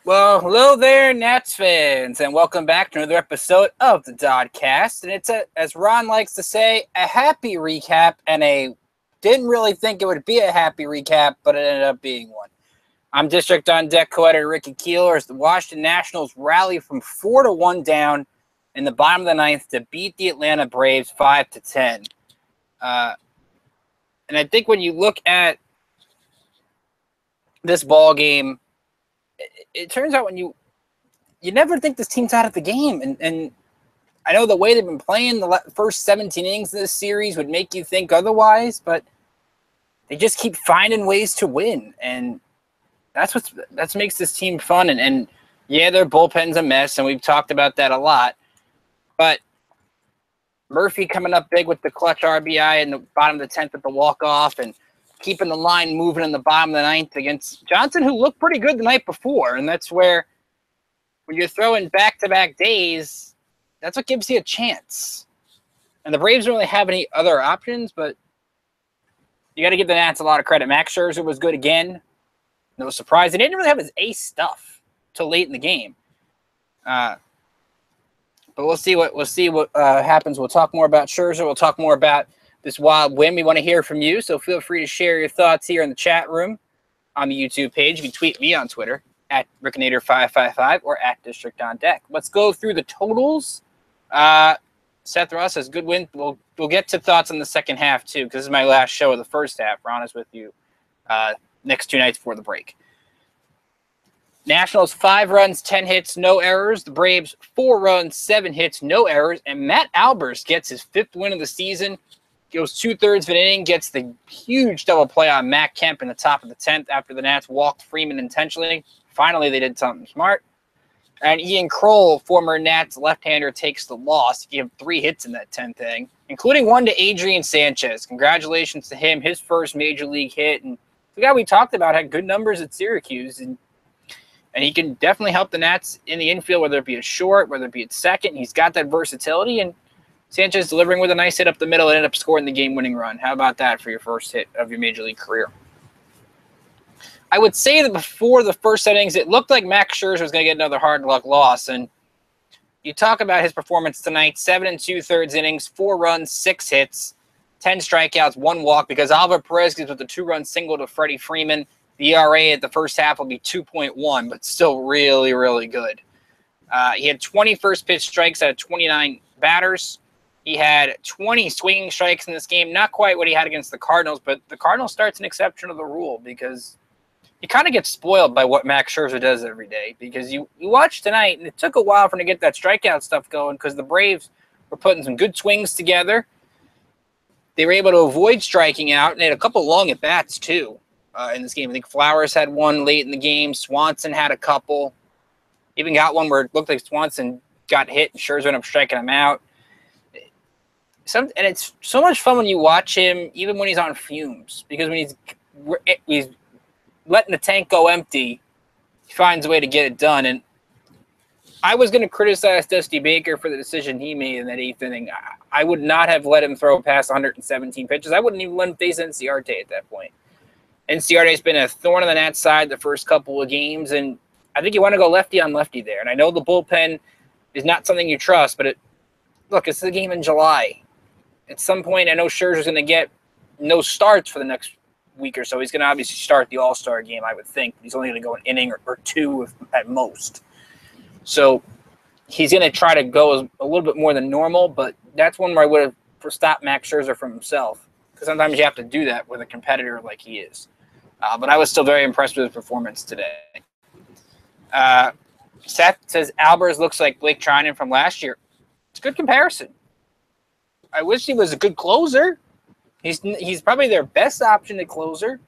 Well, hello there, Nats fans, and welcome back to another episode of the DoDcast. And it's, as Ron likes to say, a happy recap, and didn't really think it would be a happy recap, but it ended up being one. I'm District on Deck co-editor Ricky Keeler as the Washington Nationals rally from 4-1 down in the bottom of the ninth to beat the Atlanta Braves 5-10. And I think when you look at this ball game, it turns out when you never think this team's out of the game. And I know the way they've been playing the first 17 innings of this series would make you think otherwise, but they just keep finding ways to win. And that's what makes this team fun. And yeah, their bullpen's a mess, and we've talked about that a lot. But Murphy coming up big with the clutch RBI in the bottom of the 10th at the walk-off, and keeping the line moving in the bottom of the ninth against Johnson, who looked pretty good the night before. And that's where, when you're throwing back-to-back days, that's what gives you a chance. And the Braves don't really have any other options, but you got to give the Nats a lot of credit. Max Scherzer was good again. No surprise. He didn't really have his ace stuff till late in the game. But we'll see what happens. We'll talk more about Scherzer. We'll talk more about this wild win. We want to hear from you, so feel free to share your thoughts here in the chat room on the YouTube page. You can tweet me on Twitter at Rickinator555 or at District on Deck. Let's go through the totals. Seth Ross says good win. We'll get to thoughts on the second half too, because this is my last show of the first half. Ron is with you next two nights before the break. Nationals 5 runs, 10 hits, no errors. The Braves 4 runs, 7 hits, no errors. And Matt Albers gets his 5th win of the season. Goes 2/3 of an inning, gets the huge double play on Matt Kemp in the top of the 10th after the Nats walked Freeman intentionally. Finally, they did something smart. And Ian Kroll, former Nats left-hander, takes the loss. He gave 3 hits in that 10th inning, including one to Adrian Sanchez. Congratulations to him, his first major league hit. And the guy we talked about had good numbers at Syracuse, and he can definitely help the Nats in the infield, whether it be a short, whether it be at second. He's got that versatility, and Sanchez delivering with a nice hit up the middle and ended up scoring the game-winning run. How about that for your first hit of your major league career? I would say that before the first innings, it looked like Max Scherzer was going to get another hard luck loss. And you talk about his performance tonight: 7 2/3 innings, 4 runs, 6 hits, 10 strikeouts, 1 walk. Because Alvar Perez gives with a 2-run single to Freddie Freeman. The ERA at the first half will be 2.1, but still really, really good. He had 20 first pitch strikes out of 29 batters. He had 20 swinging strikes in this game. Not quite what he had against the Cardinals, but the Cardinals starts an exception to the rule because you kind of get spoiled by what Max Scherzer does every day. Because you watch tonight, and it took a while for him to get that strikeout stuff going because the Braves were putting some good swings together. They were able to avoid striking out, and they had a couple long at-bats too in this game. I think Flowers had one late in the game. Swanson had a couple. Even got one where it looked like Swanson got hit, and Scherzer ended up striking him out. And it's so much fun when you watch him, even when he's on fumes, because when he's letting the tank go empty, he finds a way to get it done. And I was going to criticize Dusty Baker for the decision he made in that 8th inning. I would not have let him throw past 117 pitches. I wouldn't even let him face NCRT at that point. NCRT has been a thorn on the Nats side the first couple of games, and I think you want to go lefty on lefty there. And I know the bullpen is not something you trust, but it's the game in July. At some point, I know Scherzer's going to get no starts for the next week or so. He's going to obviously start the All-Star game, I would think. He's only going to go an inning or 2 at most. So he's going to try to go a little bit more than normal, but that's one where I would have stopped Max Scherzer from himself, because sometimes you have to do that with a competitor like he is. But I was still very impressed with his performance today. Seth says Albers looks like Blake Trinan from last year. It's a good comparison. I wish he was a good closer. He's probably their best option at closer.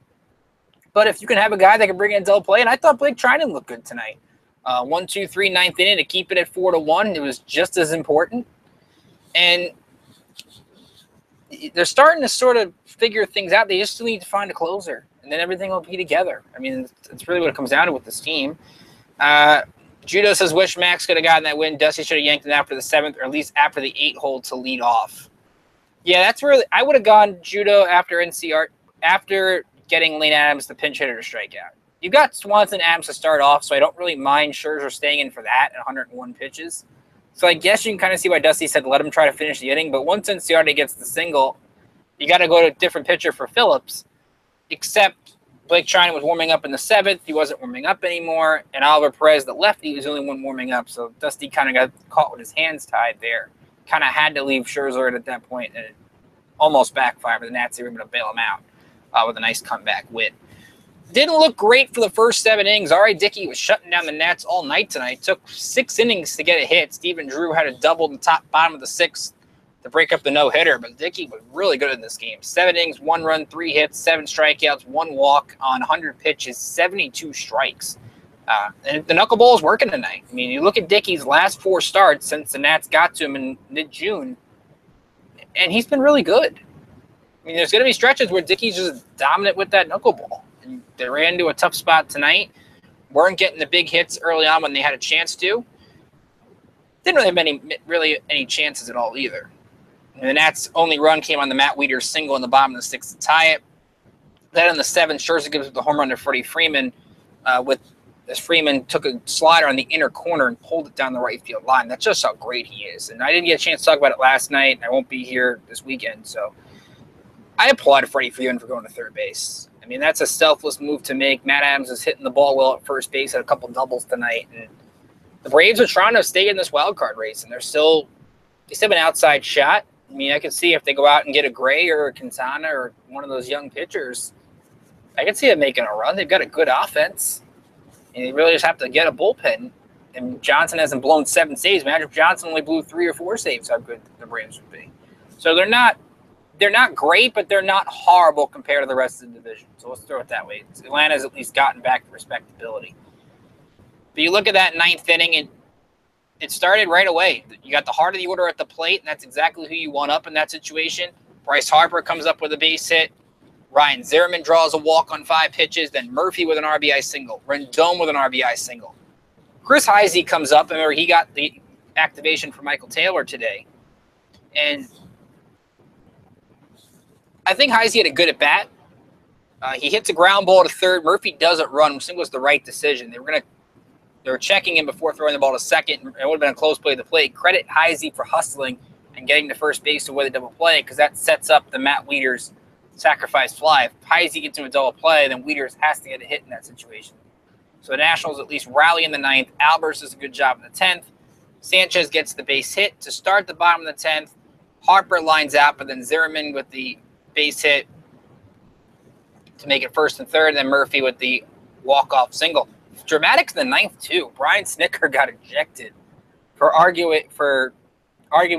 But if you can have a guy that can bring in double play, and I thought Blake Trinan looked good tonight. 1, 2, 3, 9th inning to keep it at 4-1. It was just as important. And they're starting to sort of figure things out. They just still need to find a closer, and then everything will be together. I mean, it's really what it comes down to with this team. Judo says, wish Max could have gotten that win. Dusty should have yanked it after the 7th, or at least after the 8 hole to lead off. Yeah, that's really – I would have gone Judo after NCR, after getting Lane Adams the pinch hitter to strike out. You got Swanson Adams to start off, so I don't really mind Scherzer staying in for that at 101 pitches. So I guess you can kind of see why Dusty said let him try to finish the inning. But once Enciarte gets the single, you got to go to a different pitcher for Phillips, except Blake Trinan was warming up in the 7th. He wasn't warming up anymore. And Oliver Perez, the lefty, was the only one warming up. So Dusty kind of got caught with his hands tied there. Kind of had to leave Scherzer at that point, and it almost backfired. But the Nats were able to bail him out with a nice comeback win. Didn't look great for the first 7 innings. R.A. Dickey was shutting down the Nats all night tonight. Took 6 innings to get a hit. Stephen Drew had a double in the bottom of the 6th to break up the no-hitter. But Dickey was really good in this game. 7 innings, 1 run, 3 hits, 7 strikeouts, 1 walk on 100 pitches, 72 strikes. And the knuckleball is working tonight. I mean, you look at Dickey's last 4 starts since the Nats got to him in mid-June, and he's been really good. I mean, there's going to be stretches where Dickey's just dominant with that knuckleball. And they ran into a tough spot tonight. Weren't getting the big hits early on when they had a chance to. Didn't really have any chances at all either. And the Nats' only run came on the Matt Wieters single in the bottom of the 6th to tie it. Then in the 7th, Scherzer gives up the home run to Freddie Freeman as Freeman took a slider on the inner corner and pulled it down the right field line. That's just how great he is. And I didn't get a chance to talk about it last night. I won't be here this weekend, so I applaud Freddie Freeman for going to third base. I mean, that's a selfless move to make. Matt Adams is hitting the ball well at first base, at a couple doubles tonight. And the Braves are trying to stay in this wild card race, and they still have an outside shot. I mean, I can see if they go out and get a Gray or a Quintana or one of those young pitchers, I can see them making a run. They've got a good offense, and they really just have to get a bullpen. And Johnson hasn't blown 7 saves. Imagine if Johnson only blew 3 or 4 saves, how good the Braves would be. So they're not great, but they're not horrible compared to the rest of the division. So let's throw it that way. Atlanta's at least gotten back to respectability. But you look at that 9th inning, and it started right away. You got the heart of the order at the plate, and that's exactly who you want up in that situation. Bryce Harper comes up with a base hit. Ryan Zimmerman draws a walk on 5 pitches. Then Murphy with an RBI single. Rendon with an RBI single. Chris Heisey comes up. Remember, he got the activation for Michael Taylor today. And I think Heisey had a good at-bat. He hits a ground ball to third. Murphy doesn't run, which I think was the right decision. They were checking him before throwing the ball to second. It would have been a close play to the plate. Credit Heisey for hustling and getting to first base to avoid the double play, because that sets up the Matt Wieters sacrifice fly. If Heisey gets him a double play, then Wieters has to get a hit in that situation. So the Nationals at least rally in the 9th. Albers does a good job in the 10th. Sanchez gets the base hit to start the bottom of the 10th. Harper lines out, but then Zimmerman with the base hit to make it 1st and 3rd, and then Murphy with the walk-off single. Dramatics in the 9th, too. Brian Snitker got ejected for arguing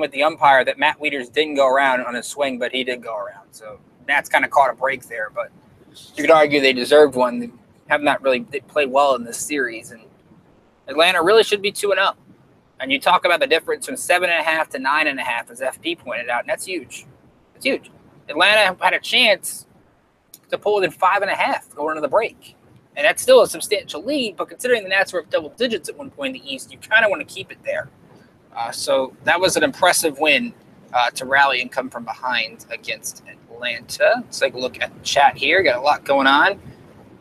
with the umpire that Matt Wieters didn't go around on his swing, but he did go around. So Nats kind of caught a break there, but you could argue they deserved one. They have not really played well in this series, and Atlanta really should be 2-0. And you talk about the difference from 7.5 to 9.5, as FP pointed out, and that's huge. It's huge. Atlanta had a chance to pull within 5.5 going into the break. And that's still a substantial lead, but considering the Nats were up double digits at one point in the East, you kind of want to keep it there. So that was an impressive win to rally and come from behind against Atlanta. Let's take a look at the chat here. Got a lot going on.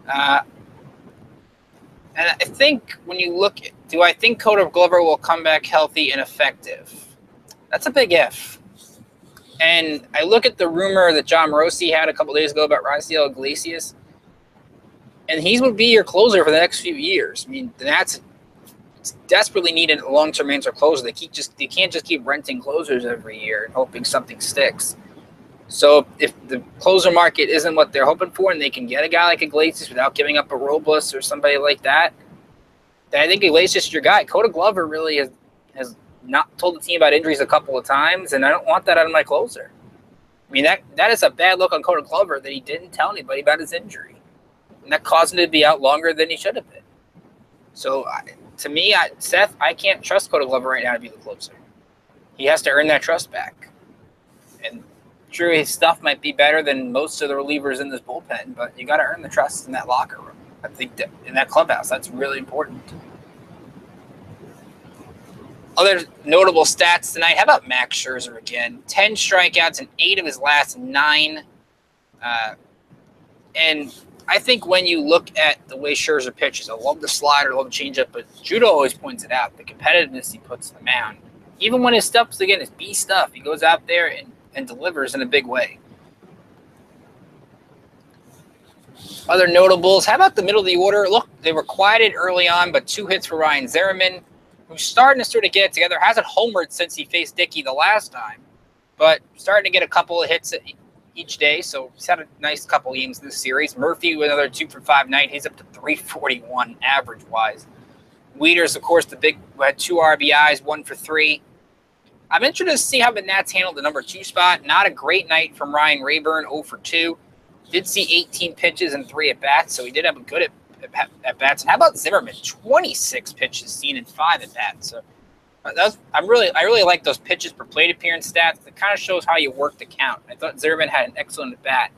And I think when you look at, do I think Cody Glover will come back healthy and effective? That's a big if. And I look at the rumor that John Morosi had a couple days ago about Raisel Iglesias, and he would be your closer for the next few years. I mean, the Nats desperately need a long-term answer closer. They can't just keep renting closers every year and hoping something sticks. So if the closer market isn't what they're hoping for, and they can get a guy like Iglesias without giving up a Robles or somebody like that, then I think Iglesias is your guy. Cody Glover really has not told the team about injuries a couple of times, and I don't want that out of my closer. I mean, that is a bad look on Cody Glover that he didn't tell anybody about his injury. And that caused him to be out longer than he should have been. So, to me, Seth, I can't trust Cody Glover right now to be the closer. He has to earn that trust back. And true, his stuff might be better than most of the relievers in this bullpen, but you got to earn the trust in that locker room. I think that in that clubhouse, that's really important. Other notable stats tonight. How about Max Scherzer again? 10 strikeouts in 8 of his last 9. And I think when you look at the way Scherzer pitches, I love the slider, I love the changeup, but Judo always points it out, the competitiveness he puts on the mound. Even when his stuff's, again, his B stuff, he goes out there and delivers in a big way. Other notables, how about the middle of the order? Look, they were quieted early on, but 2 hits for Ryan Zimmerman, who's starting to sort of get it together. Hasn't homered since he faced Dickey the last time, but starting to get a couple of hits each day, so he's had a nice couple of games this series. Murphy with another 2 for 5 night. He's up to 341 average-wise. Wieters, of course, the big, had 2 RBIs, 1 for 3. I'm interested to see how the Nats handled the number 2 spot. Not a great night from Ryan Rayburn, 0 for 2. Did see 18 pitches and 3 at-bats, so he did have a good at-bats. And how about Zimmerman? 26 pitches seen in 5 at-bats. So I really like those pitches per plate appearance stats. It kind of shows how you work the count. I thought Zimmerman had an excellent at-bat,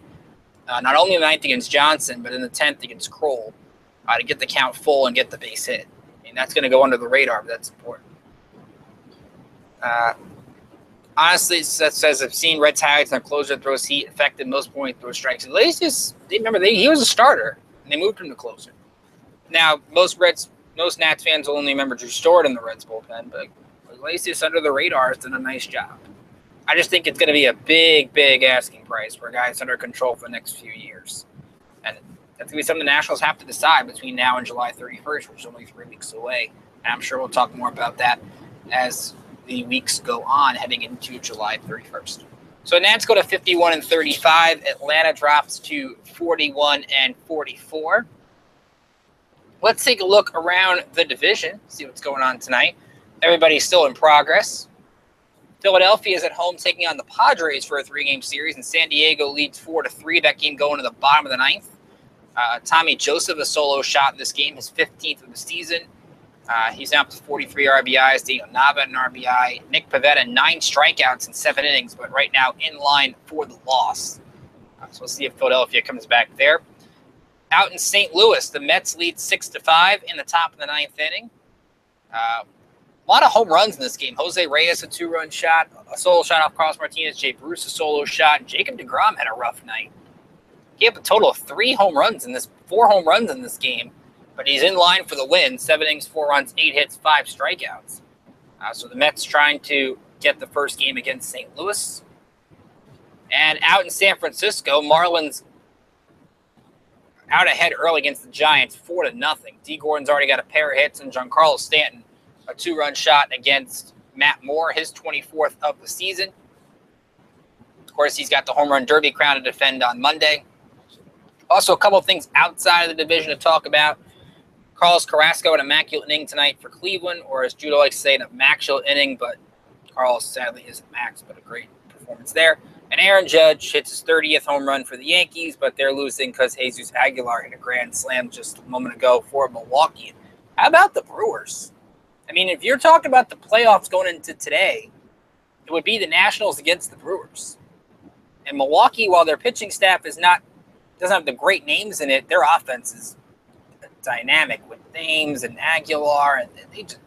not only in the 9th against Johnson, but in the 10th against Kroll, to get the count full and get the base hit. And that's going to go under the radar, but that's important. Honestly, it says I've seen red tags and their closer throws heat, effective most point throw strikes. At least he was a starter, and they moved him to closer. Now, most Nats fans will only remember Drew Stewart in the Reds bullpen, but Iglesias under the radar has done a nice job. I just think it's going to be a big, big asking price for a guy that's under control for the next few years. And that's going to be something the Nationals have to decide between now and July 31st, which is only 3 weeks away. And I'm sure we'll talk more about that as the weeks go on heading into July 31st. So Nats go to 51-35. Atlanta drops to 41-44. Let's take a look around the division, see what's going on tonight. Everybody's still in progress. Philadelphia is at home taking on the Padres for a 3-game series, and San Diego leads 4-3. That game going to the bottom of the 9th. Tommy Joseph, a solo shot in this game, his 15th of the season. He's now up to 43 RBIs. Daniel Nava, an RBI. Nick Pivetta, 9 strikeouts in 7 innings, but right now in line for the loss. So we'll see if Philadelphia comes back there. Out in St. Louis, the Mets lead 6-5 in the top of the 9th inning. A lot of home runs in this game. Jose Reyes, a 2-run shot, a solo shot off Carlos Martinez. Jay Bruce, a solo shot. Jacob deGrom had a rough night. He had a total of 4 home runs in this game, but he's in line for the win. 7 innings, 4 runs, 8 hits, 5 strikeouts. So the Mets trying to get the first game against St. Louis. And out in San Francisco, Marlins out ahead early against the Giants, 4-0. D. Gordon's already got a pair of hits, and Giancarlo Stanton, a 2-run shot against Matt Moore, his 24th of the season. Of course, he's got the home run derby crown to defend on Monday. Also, a couple of things outside of the division to talk about. Carlos Carrasco, an immaculate inning tonight for Cleveland, or as Judah likes to say, an immaculate inning, but Carlos sadly isn't max, but a great performance there. And Aaron Judge hits his 30th home run for the Yankees, but they're losing because Jesus Aguilar hit a grand slam just a moment ago for Milwaukee. How about the Brewers? I mean, if you're talking about the playoffs going into today, it would be the Nationals against the Brewers. And Milwaukee, while their pitching staff doesn't have the great names in it, their offense is dynamic with Thames and Aguilar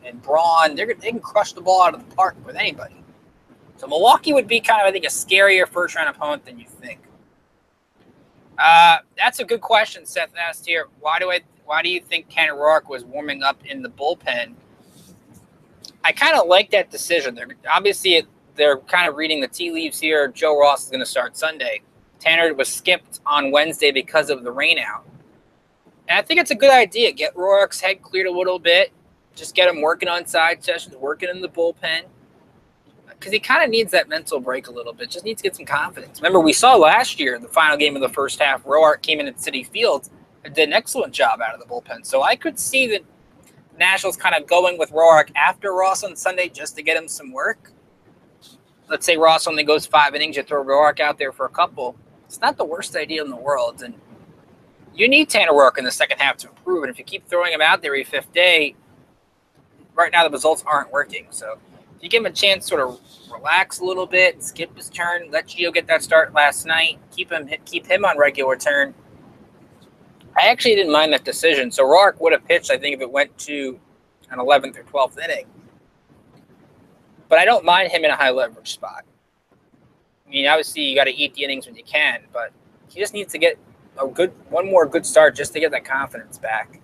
and Braun. They can crush the ball out of the park with anybody. So Milwaukee would be kind of, I think, a scarier first-round opponent than you think. That's a good question Seth asked here. Why do you think Ken Rourke was warming up in the bullpen? I kind of like that decision. They're kind of reading the tea leaves here. Joe Ross is going to start Sunday. Tanner was skipped on Wednesday because of the rain out. And I think it's a good idea. Get Rourke's head cleared a little bit. Just get him working on side sessions, working in the bullpen. Because he kind of needs that mental break a little bit. Just needs to get some confidence. Remember, we saw last year, the final game of the first half, Roark came in at Citi Field and did an excellent job out of the bullpen. So I could see the Nationals kind of going with Roark after Ross on Sunday just to get him some work. Let's say Ross only goes 5 innings. You throw Roark out there for a couple. It's not the worst idea in the world. And you need Tanner Roark in the second half to improve. And if you keep throwing him out there every 5th day, right now the results aren't working. So you give him a chance to sort of relax a little bit, skip his turn, let Gio get that start last night, keep him on regular turn. I actually didn't mind that decision. So Roark would have pitched, I think, if it went to an 11th or 12th inning. But I don't mind him in a high leverage spot. I mean, obviously you got to eat the innings when you can, but he just needs to get one more good start just to get that confidence back.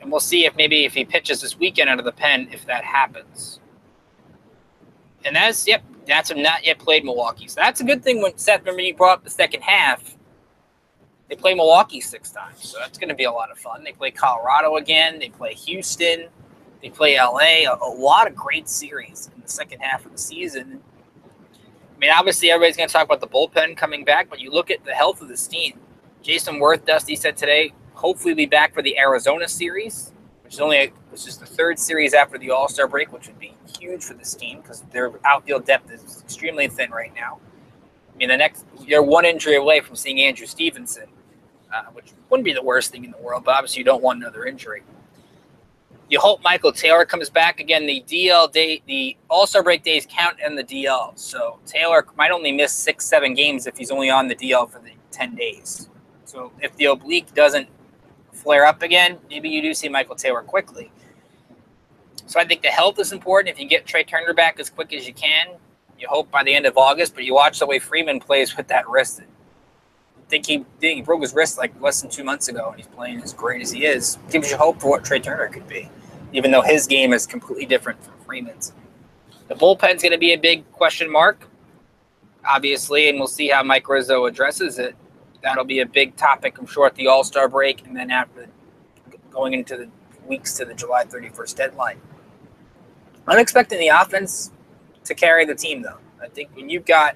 And we'll see if he pitches this weekend out of the pen, if that happens. And that's not yet played Milwaukee. So that's a good thing when Seth, remember you brought up the second half. They play Milwaukee 6 times. So that's going to be a lot of fun. They play Colorado again. They play Houston. They play LA. A lot of great series in the second half of the season. I mean, obviously everybody's going to talk about the bullpen coming back, but you look at the health of this team. Jason Worth, Dusty said today, hopefully be back for the Arizona series, which is the 3rd series after the All-Star break, which would be huge for this team because their outfield depth is extremely thin right now. I mean, you're one injury away from seeing Andrew Stevenson, which wouldn't be the worst thing in the world, but obviously you don't want another injury. You hope Michael Taylor comes back. Again, the DL day, the All-Star break days count in the DL, so Taylor might only miss 6-7 games if he's only on the DL for the 10 days. So if the oblique doesn't flare up again, maybe you do see Michael Taylor quickly. So I think the health is important. If you get Trey Turner back as quick as you can, you hope by the end of August, but you watch the way Freeman plays with that wrist. I think he broke his wrist like less than 2 months ago, and he's playing as great as he is. Gives you hope for what Trey Turner could be, even though his game is completely different from Freeman's. The bullpen's going to be a big question mark, obviously, and we'll see how Mike Rizzo addresses it. That'll be a big topic, I'm sure, at the All-Star break, and then after going into the weeks to the July 31st deadline. I'm expecting the offense to carry the team, though. I think when you've got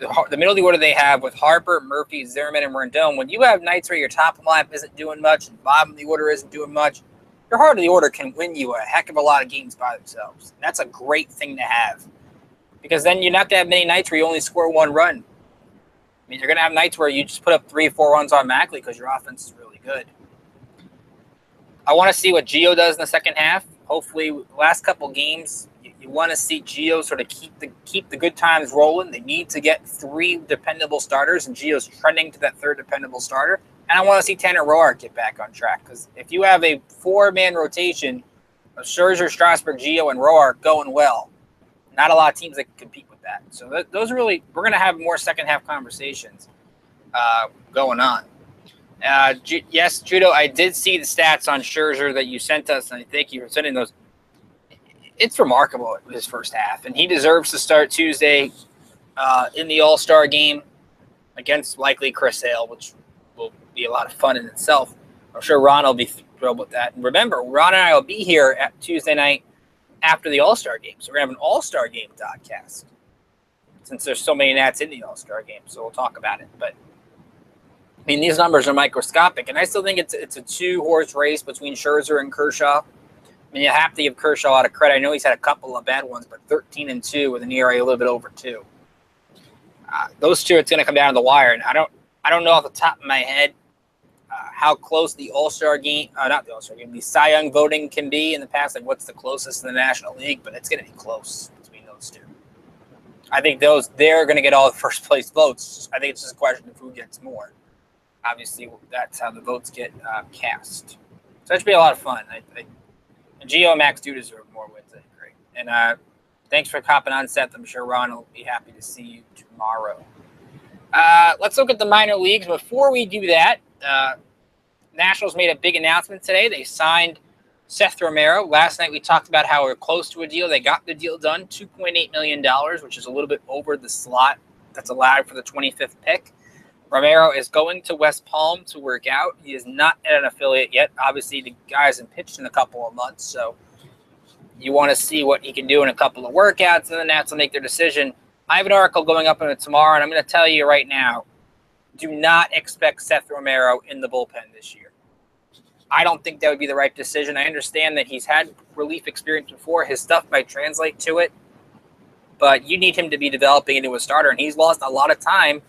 the middle of the order they have with Harper, Murphy, Zimmerman, and Rendon, when you have nights where your top lineup isn't doing much and bottom of the order isn't doing much, your heart of the order can win you a heck of a lot of games by themselves. And that's a great thing to have, because then you're not going to have many nights where you only score 1 run. I mean, you're going to have nights where you just put up 3 or 4 runs automatically because your offense is really good. I want to see what Gio does in the second half. Hopefully, last couple games, you want to see Gio sort of keep the good times rolling. They need to get 3 dependable starters, and Gio's trending to that 3rd dependable starter. And I want to see Tanner Roark get back on track, because if you have a 4-man rotation of Scherzer, Strasburg, Gio, and Roark going well, not a lot of teams that can compete with that. So those are really, we're going to have more second half conversations going on. Yes, Judo, I did see the stats on Scherzer that you sent us, and I thank you for sending those. It's remarkable, his first half, and he deserves to start Tuesday in the All-Star game against likely Chris Hale, which will be a lot of fun in itself. I'm sure Ron will be thrilled with that. And remember, Ron and I will be here at Tuesday night after the All-Star game, so we're going to have an All-Star game DoDcast, since there's so many Nats in the All-Star game, so we'll talk about it. But I mean, these numbers are microscopic, and I still think it's a 2-horse race between Scherzer and Kershaw. I mean, you have to give Kershaw a lot of credit. I know he's had a couple of bad ones, but 13-2 with an ERA a little bit over 2. Those two, it's going to come down to the wire, and I don't know off the top of my head how close the All-Star game, not the All-Star game, the Cy Young voting can be in the past. Like, what's the closest in the National League? But it's going to be close between those two. I think they're going to get all the first place votes. I think it's just a question of who gets more. Obviously, that's how the votes get cast. So that should be a lot of fun. And Gio and Max do deserve more wins, I agree. And thanks for hopping on, Seth. I'm sure Ron will be happy to see you tomorrow. Let's look at the minor leagues. Before we do that, Nationals made a big announcement today. They signed Seth Romero. Last night we talked about how we're close to a deal. They got the deal done, $2.8 million, which is a little bit over the slot that's allowed for the 25th pick. Romero is going to West Palm to work out. He is not at an affiliate yet. Obviously, the guy hasn't pitched in a couple of months, so you want to see what he can do in a couple of workouts, and the Nats will make their decision. I have an article going up on it tomorrow, and I'm going to tell you right now, do not expect Seth Romero in the bullpen this year. I don't think that would be the right decision. I understand that he's had relief experience before. His stuff might translate to it, but you need him to be developing into a starter, and he's lost a lot of time,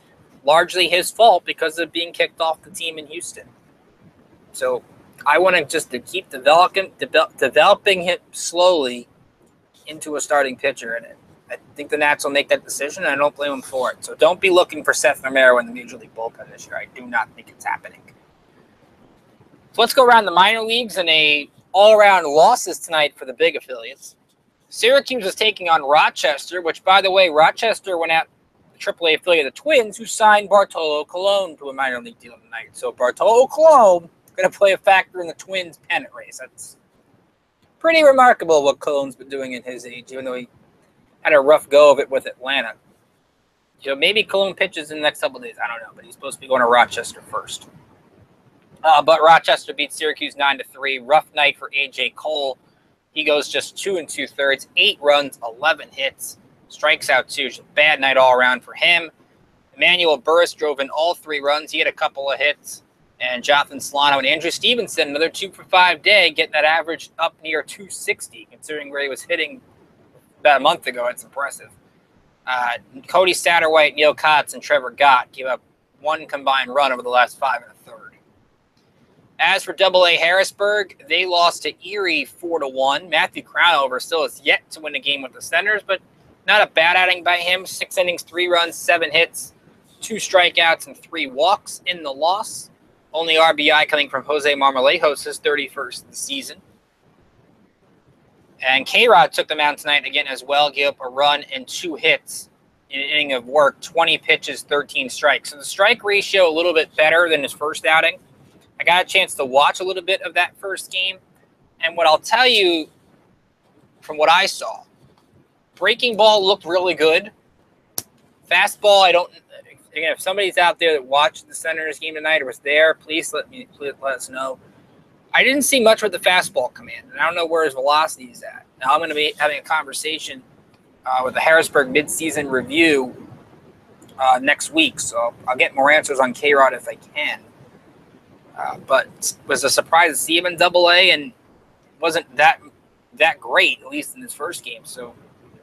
largely his fault because of being kicked off the team in Houston. So I want to keep developing him slowly into a starting pitcher. And I think the Nats will make that decision, and I don't blame them for it. So don't be looking for Seth Romero in the Major League bullpen this year. I do not think it's happening. So let's go around the minor leagues and all-around losses tonight for the big affiliates. Syracuse is taking on Rochester, which, by the way, Rochester went out the AAA affiliate of the Twins, who signed Bartolo Colon to a minor league deal tonight. So Bartolo Colon going to play a factor in the Twins' pennant race. That's pretty remarkable what Colon's been doing in his age, even though he had a rough go of it with Atlanta. Maybe Colon pitches in the next couple of days. I don't know, but he's supposed to be going to Rochester first. But Rochester beat Syracuse 9-3. Rough night for A.J. Cole. He goes just 2 2/3, 8 runs, 11 hits, strikes out 2. Just a bad night all around for him. Emmanuel Burris drove in all 3 runs. He had a couple of hits. And Jonathan Solano and Andrew Stevenson, another 2 for 5 day, getting that average up near 260, considering where he was hitting about a month ago. It's impressive. Cody Satterwhite, Neil Kotz, and Trevor Gott gave up 1 combined run over the last 5 1/3. As for AA Harrisburg, they lost to Erie 4-1. Matthew Crownover still has yet to win a game with the Senators, but not a bad outing by him. 6 innings, 3 runs, 7 hits, 2 strikeouts, and 3 walks in the loss. Only RBI coming from Jose Marmolejos, his 31st of the season. And K-Rod took the mound tonight again as well, gave up a run and 2 hits in an inning of work, 20 pitches, 13 strikes. So the strike ratio a little bit better than his first outing. I got a chance to watch a little bit of that first game. And what I'll tell you from what I saw, breaking ball looked really good. Fastball, again, if somebody's out there that watched the Senators game tonight or was there, please let us know. I didn't see much with the fastball command, and I don't know where his velocity is at. Now I'm going to be having a conversation with the Harrisburg midseason review next week, so I'll get more answers on K-Rod if I can. But it was a surprise to see him in AA, and wasn't that great, at least in his first game. So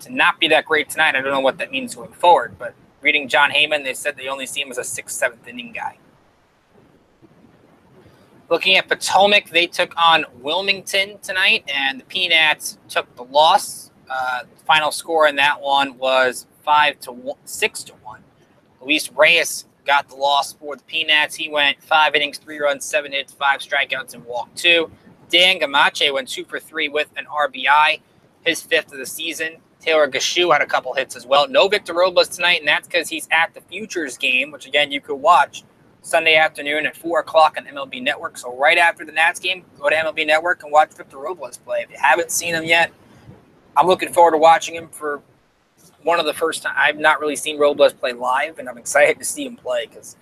to not be that great tonight, I don't know what that means going forward, but reading John Heyman, they said they only see him as a 6th, 7th inning guy. Looking at Potomac, they took on Wilmington tonight, and the Peanuts took the loss. The final score in that one was 6-1. Luis Reyes got the loss for the Peanuts. He went 5 innings, 3 runs, 7 hits, 5 strikeouts, and walked 2. Dan Gamache went 2 for 3 with an RBI, his 5th of the season. Taylor Gashu had a couple hits as well. No Victor Robles tonight, and that's because he's at the Futures game, which, again, you could watch Sunday afternoon at 4 o'clock on MLB Network. So right after the Nats game, go to MLB Network and watch Victor Robles play. If you haven't seen him yet, I'm looking forward to watching him for one of the first time. I've not really seen Robles play live, and I'm excited to see him play because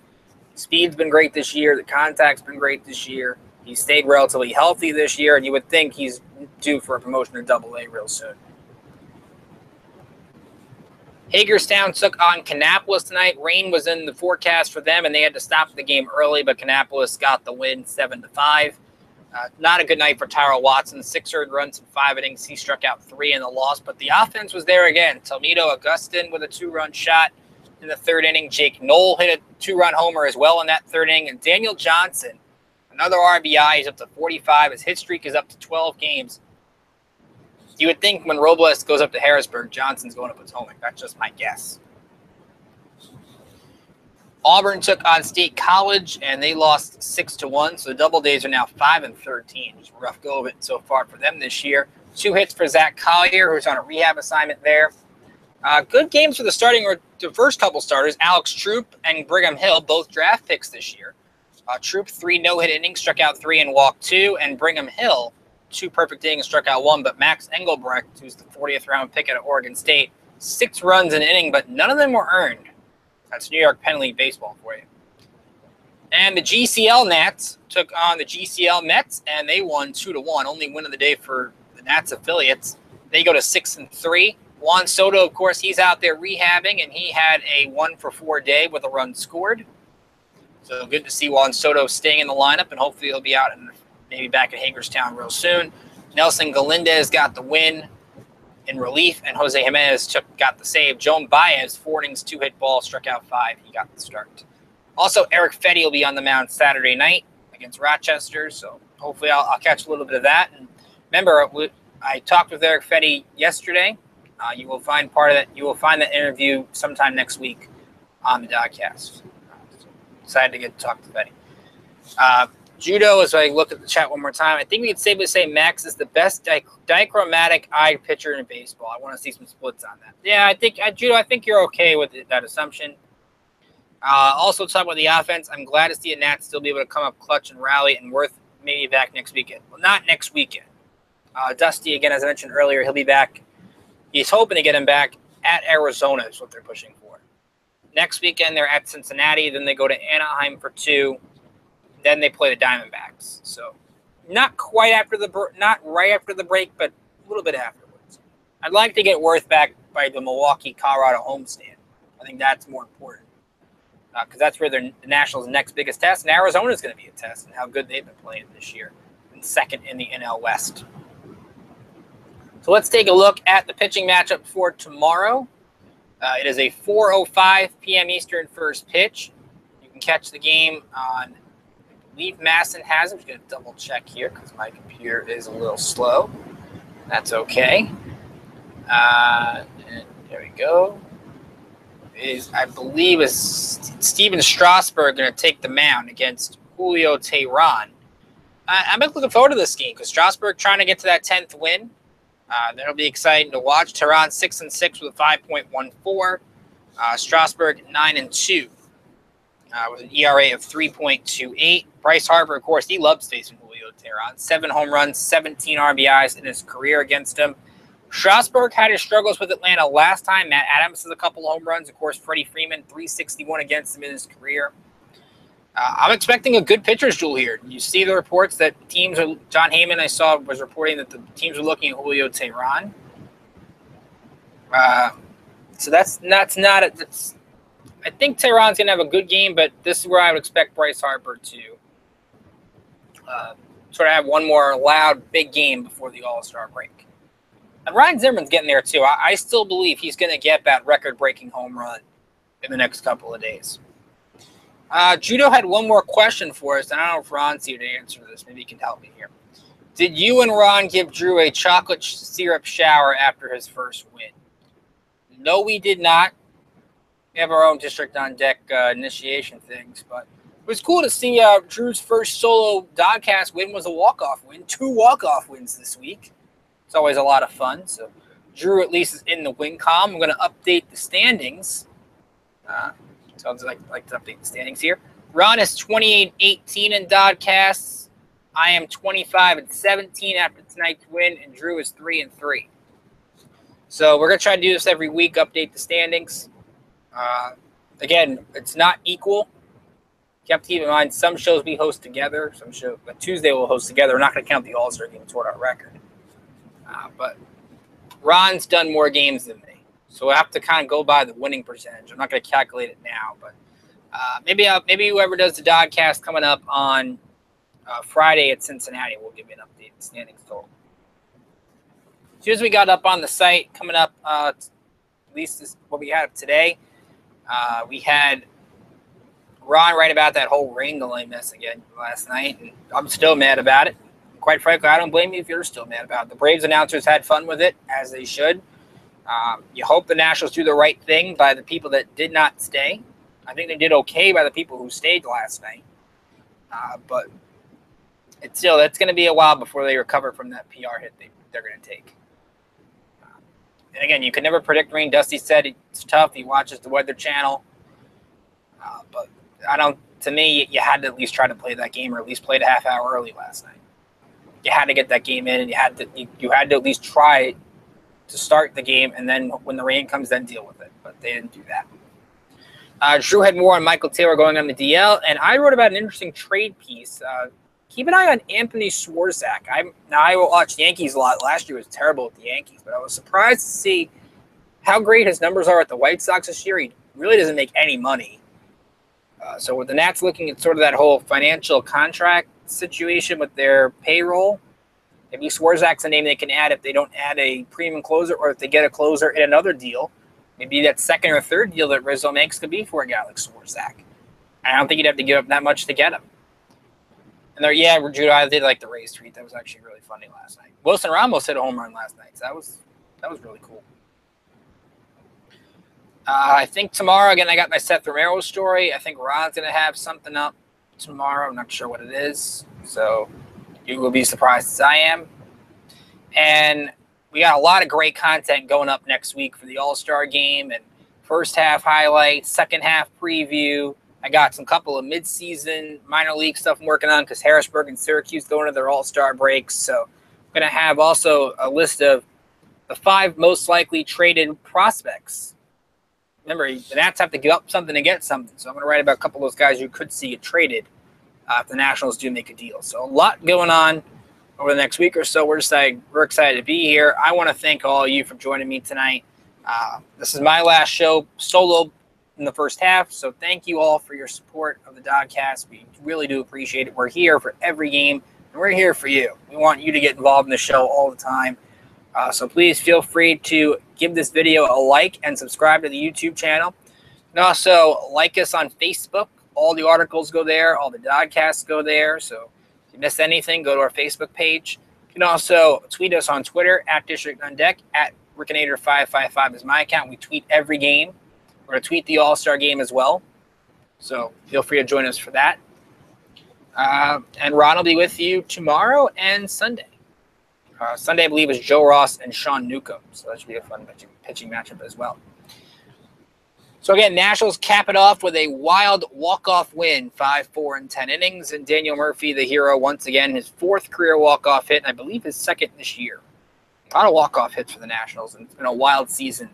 speed's been great this year. The contact's been great this year. He stayed relatively healthy this year, and you would think he's due for a promotion to AA real soon. Hagerstown took on Kannapolis tonight. Rain was in the forecast for them, and they had to stop the game early, but Kannapolis got the win 7-5. Not a good night for Tyrell Watson. 6 earned runs in 5 innings. He struck out 3 in the loss, but the offense was there again. Talmido Augustin with a 2-run shot in the 3rd inning. Jake Knoll hit a 2-run homer as well in that 3rd inning. And Daniel Johnson, another RBI. He's up to 45. His hit streak is up to 12 games. You would think when Robles goes up to Harrisburg, Johnson's going to Potomac. That's just my guess. Auburn took on State College, and they lost 6-1. So the Double Days are now 5-13. Just a rough go of it so far for them this year. 2 hits for Zach Collier, who's on a rehab assignment there. Good games for the first couple starters. Alex Troop and Brigham Hill, both draft picks this year. Troop, 3 no-hit innings, struck out 3 and walked 2. And Brigham Hill, 2 perfect innings, struck out 1. But Max Engelbrecht, who's the 40th round pick out of Oregon State, 6 runs an inning, but none of them were earned. That's New York Penn League baseball for you. And the GCL Nats took on the GCL Mets, and they won 2-1. Only win of the day for the Nats affiliates. They go to 6-3. Juan Soto, of course, he's out there rehabbing, and he had a 1-for-4 day with a run scored. So good to see Juan Soto staying in the lineup, and hopefully he'll be out and maybe back at Hagerstown real soon. Nelson Galindez got the win in relief, and Jose Jimenez got the save. Joan Baez, 4 innings, 2 hit ball, struck out 5. He got the start. Also, Eric Fetty will be on the mound Saturday night against Rochester, so hopefully I'll catch a little bit of that. And remember, I talked with Eric Fetty yesterday. You will find that interview sometime next week on the DoDcast. So excited to get to talk to Fetty. Judo, as I look at the chat one more time, I think we could safely say Max is the best dichromatic-eyed pitcher in baseball. I want to see some splits on that. Yeah, I think, Judo, I think you're okay with that assumption. Also, talk about the offense. I'm glad to see a Nats still be able to come up clutch and rally, and Worth maybe back next weekend. Well, not next weekend. Dusty, again, as I mentioned earlier, he'll be back. He's hoping to get him back at Arizona is what they're pushing for. Next weekend, they're at Cincinnati. Then they go to Anaheim for 2. Then they play the Diamondbacks. So not right after the break, but a little bit afterwards. I'd like to get Worth back by the Milwaukee-Colorado homestand. I think that's more important because that's where the Nationals' next biggest test, and Arizona is going to be a test and how good they've been playing this year, and second in the NL West. So let's take a look at the pitching matchup for tomorrow. It is a 4:05 p.m. Eastern first pitch. You can catch the game on. I believe Masson has it. I'm just going to double check here because my computer is a little slow. That's okay. And there we go. I believe is Steven Strasburg going to take the mound against Julio Teheran. I'm looking forward to this game because Strasburg trying to get to that 10th win. That'll be exciting to watch. Teheran 6-6 with a 5.14. Strasburg 9-2 with an ERA of 3.28. Bryce Harper, of course, he loves facing Julio Teheran. 7 home runs, 17 RBIs in his career against him. Strasburg had his struggles with Atlanta last time. Matt Adams has a couple home runs. Of course, Freddie Freeman, 361 against him in his career. I'm expecting a good pitcher's duel here. You see the reports that teams are – John Heyman, I saw, was reporting that the teams are looking at Julio Teheran. So that's not – I think Tehran's going to have a good game, but this is where I would expect Bryce Harper to sort of have one more loud, big game before the All-Star break. And Ryan Zimmerman's getting there, too. I still believe he's going to get that record-breaking home run in the next couple of days. Judo had one more question for us, and I don't know if Ron's here to answer this. Maybe he can help me here. Did you and Ron give Drew a chocolate syrup shower after his first win? No, we did not. We have our own district on deck initiation things, but it was cool to see Drew's first solo DoDcast win was a walk-off win. 2 walk-off wins this week. It's always a lot of fun. So Drew at least is in the win column. I'm going to update the standings. So I'd like to update the standings here. Ron is 28-18 in DoDcasts. I am 25-17 after tonight's win, and Drew is 3-3. So we're going to try to do this every week, update the standings. Again, it's not equal. You have to keep in mind some shows we host together. Some shows, but Tuesday we'll host together. We're not going to count the All-Star game toward our record. But Ron's done more games than me. So we'll have to kind of go by the winning percentage. I'm not going to calculate it now, but maybe whoever does the DoDcast coming up on Friday at Cincinnati will give you an update standings total. As soon as we got up on the site, coming up, at least this, what we had today, we had Ron write about that whole rain delay mess again last night, and I'm still mad about it. Quite frankly, I don't blame you if you're still mad about it. The Braves announcers had fun with it, as they should. You hope the Nationals do the right thing by the people that did not stay. I think they did okay by the people who stayed last night. But it's still, that's going to be a while before they recover from that PR hit they're going to take. And again, you can never predict rain. Dusty said it's tough. He watches the Weather Channel. But to me, you had to at least try to play that game, or at least play it a half hour early last night. You had to get that game in, and you had to at least try to start the game, and then when the rain comes, then deal with it. But they didn't do that. Drew had more on Michael Taylor going on the DL, and I wrote about an interesting trade piece. Keep an eye on Anthony Swarzak. I watched Yankees a lot. Last year was terrible with the Yankees, but I was surprised to see how great his numbers are at the White Sox this year. He really doesn't make any money. So with the Nats looking at sort of that whole financial contract situation with their payroll, maybe Swarzak's a name they can add if they don't add a premium closer, or if they get a closer in another deal. Maybe that second or third deal that Rizzo makes could be for a guy like Swarzak. I don't think you'd have to give up that much to get him. And Judah, I did like the Rays tweet. That was actually really funny last night. Wilson Ramos hit a home run last night. So that was really cool. I think tomorrow, again, I got my Seth Romero story. I think Ron's going to have something up tomorrow. I'm not sure what it is, so you will be surprised as I am. And we got a lot of great content going up next week for the All-Star game and first half highlights, second half preview. I got some couple of mid-season minor league stuff I'm working on because Harrisburg and Syracuse going to their All-Star breaks. So I'm going to have also a list of the 5 most likely traded prospects. Remember, the Nats have to give up something to get something. So I'm going to write about a couple of those guys you could see get traded if the Nationals do make a deal. So a lot going on over the next week or so. We're excited to be here. I want to thank all of you for joining me tonight. This is my last show solo in the first half, so thank you all for your support of the DoDcast. We really do appreciate it. We're here for every game, and we're here for you. We want you to get involved in the show all the time. So please feel free to give this video a like and subscribe to the YouTube channel. And also like us on Facebook. All the articles go there. All the DoDcasts go there. So if you miss anything, go to our Facebook page. You can also tweet us on Twitter at District on Deck, at Rickinator555 is my account. We tweet every game. We're going to tweet the All-Star game as well. So feel free to join us for that. And Ron will be with you tomorrow and Sunday. Sunday, I believe, is Joe Ross and Sean Newcomb. So that should be a fun pitching matchup as well. So again, Nationals cap it off with a wild walk-off win, 5-4 in 10 innings. And Daniel Murphy, the hero, once again, his 4th career walk-off hit, and I believe his 2nd this year. A lot of walk-off hits for the Nationals, and it's been a wild season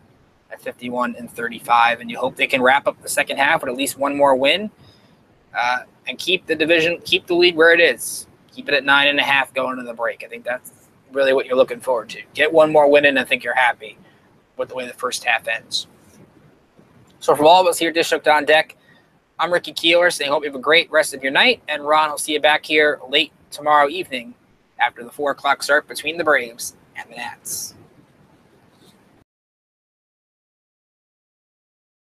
at 51-35. And you hope they can wrap up the second half with at least one more win and keep the division, keep the lead where it is. Keep it at 9.5 going into the break. I think that's really what you're looking forward to. Get one more win in, and I think you're happy with the way the first half ends. So from all of us here at District on Deck, I'm Ricky Keeler saying hope you have a great rest of your night. And Ron, I'll see you back here late tomorrow evening after the 4 o'clock start between the Braves and the Nats.